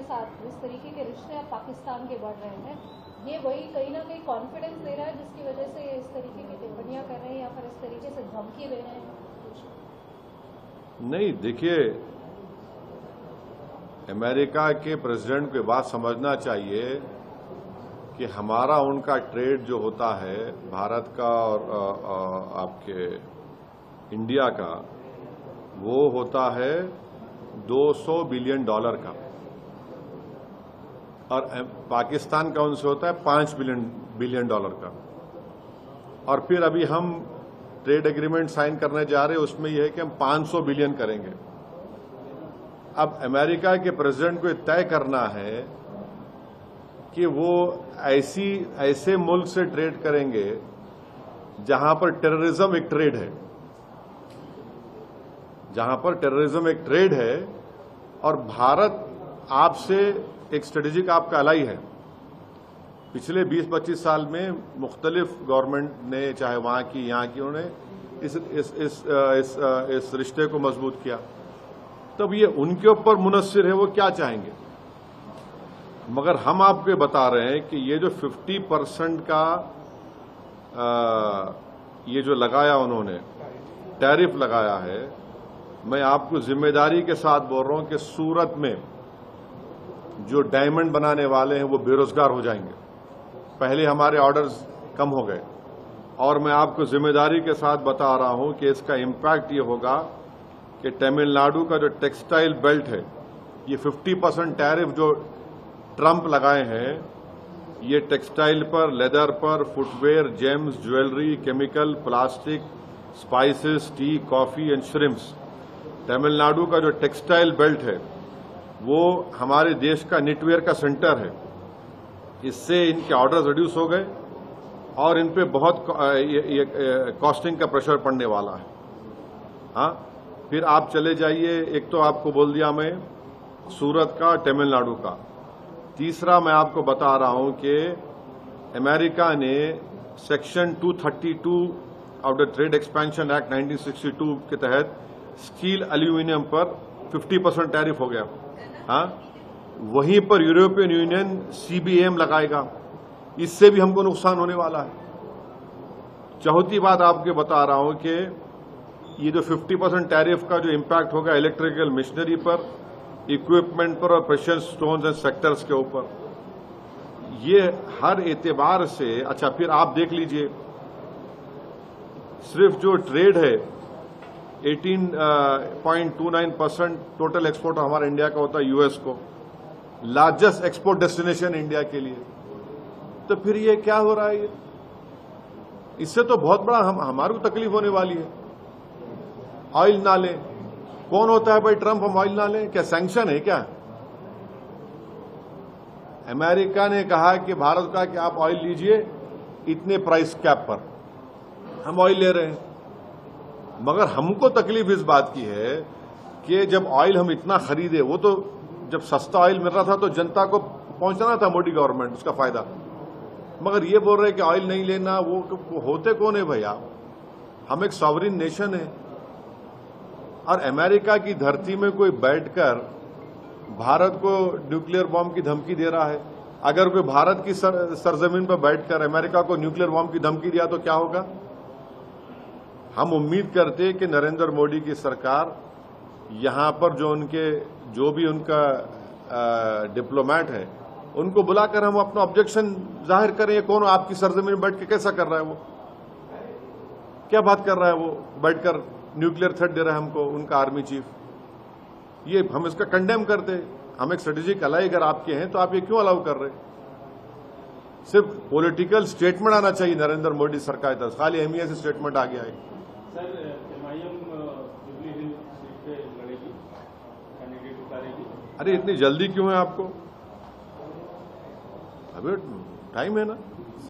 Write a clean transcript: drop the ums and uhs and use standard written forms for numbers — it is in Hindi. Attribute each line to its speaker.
Speaker 1: साथ जिस तरीके के रिश्ते अब पाकिस्तान के बढ़ रहे हैं, ये वही कहीं ना कहीं कॉन्फिडेंस दे रहा है जिसकी वजह से इस तरीके की टिप्पणियां कर रहे हैं या फिर इस तरीके से धमकी दे रहे हैं?
Speaker 2: नहीं, देखिए, अमेरिका के प्रेसिडेंट को बात समझना चाहिए कि हमारा उनका ट्रेड जो होता है भारत का और आपके इंडिया का, वो होता है $200 बिलियन का, और पाकिस्तान का उनसे होता है $5 बिलियन का। और फिर अभी हम ट्रेड एग्रीमेंट साइन करने जा रहे हैं, उसमें यह है कि हम 500 बिलियन करेंगे। अब अमेरिका के प्रेसिडेंट को तय करना है कि वो ऐसे मुल्क से ट्रेड करेंगे जहां पर टेररिज्म एक ट्रेड है, और भारत आपसे एक स्ट्रेटेजिक आपका अलाई है। पिछले 20-25 साल में मुख्तलिफ गवर्नमेंट ने, चाहे वहां की यहाँ की, उन्होंने इस रिश्ते को मजबूत किया। तब ये उनके ऊपर मुनस्सिर है, वो क्या चाहेंगे। मगर हम आपको बता रहे हैं कि ये जो 50% का ये जो लगाया उन्होंने, टैरिफ लगाया है, मैं आपको जिम्मेदारी के साथ बोल रहा हूं कि सूरत में जो डायमंड बनाने वाले हैं वो बेरोजगार हो जाएंगे। पहले हमारे ऑर्डर्स कम हो गए, और मैं आपको जिम्मेदारी के साथ बता रहा हूं कि इसका इम्पैक्ट ये होगा कि तमिलनाडु का जो टेक्सटाइल बेल्ट है, ये 50% टैरिफ जो ट्रंप लगाए हैं, ये टेक्सटाइल पर, लेदर पर, footwear, James, jewellery, chemical, plastic, spices, T, coffee and shrimps. Tamil Nadu का जो टेक्सटाइल बेल्ट है वो हमारे देश का निटवेयर का सेंटर है। इससे इनके ऑर्डर्स रिड्यूस हो गए और इन पे बहुत कॉस्टिंग का प्रेशर पड़ने वाला है। हाँ, फिर आप चले जाइए, एक तो आपको बोल दिया मैं सूरत का, तमिलनाडु का। तीसरा मैं आपको बता रहा हूं कि अमेरिका ने section 232 of the trade expansion act 1962 के तहत स्टील एल्यूमिनियम पर 50% टैरिफ हो गया। हाँ, वहीं पर यूरोपियन यूनियन CBAM लगाएगा, इससे भी हमको नुकसान होने वाला है। चौथी बात आपको बता रहा हूं कि ये जो 50% टैरिफ का जो इम्पैक्ट होगा इलेक्ट्रिकल मशीनरी पर, इक्विपमेंट पर और प्रेशियस स्टोन्स एंड सेक्टर्स के ऊपर, ये हर एतबार से। अच्छा, फिर आप देख लीजिए, सिर्फ जो ट्रेड है 18.29% टोटल एक्सपोर्ट हमारा इंडिया का होता है यूएस को, लार्जेस्ट एक्सपोर्ट डेस्टिनेशन इंडिया के लिए। तो फिर ये क्या हो रहा है, ये इससे तो बहुत बड़ा हमारे को तकलीफ होने वाली है। ऑयल ना लें, कौन होता है भाई ट्रंप, हम ऑयल ना लें? क्या सैंक्शन है क्या? अमेरिका ने कहा कि भारत का कि आप ऑयल लीजिए इतने प्राइस कैप पर, हम ऑयल ले रहे हैं। मगर हमको तकलीफ इस बात की है कि जब ऑयल हम इतना खरीदे, वो तो जब सस्ता ऑयल मिल रहा था तो जनता को पहुंचाना था मोदी गवर्नमेंट, उसका फायदा। मगर ये बोल रहे कि ऑयल नहीं लेना, वो होते कौन है भैया? हम एक सॉवरिन नेशन है, और अमेरिका की धरती में कोई बैठकर भारत को न्यूक्लियर बॉम्ब की धमकी दे रहा है। अगर कोई भारत की सरजमीन पर बैठकर अमेरिका को न्यूक्लियर बॉम्ब की धमकी दिया तो क्या होगा? हम उम्मीद करते हैं कि नरेंद्र मोदी की सरकार यहां पर जो भी उनका डिप्लोमेट है, उनको बुलाकर हम अपना ऑब्जेक्शन जाहिर करें। कौन आपकी सरजमीन में बैठ के कैसा कर रहा है? वो क्या बात कर रहा है? वो बैठकर न्यूक्लियर थ्रेट दे रहा है हमको, उनका आर्मी चीफ। ये हम इसका कंडेम करते। हम एक स्ट्रेटेजिक अलाई अगर आपके हैं तो आप ये क्यों अलाउ कर रहे? सिर्फ पॉलिटिकल स्टेटमेंट आना चाहिए नरेंद्र मोदी सरकार की तरफ, खाली एमईए से स्टेटमेंट आ गया है।
Speaker 3: सर, MIM जुबली हिल सीट पे लड़ेगी, कैंडिडेट उतारेगी।
Speaker 2: अरे इतनी जल्दी क्यों है आपको? अभी टाइम है ना।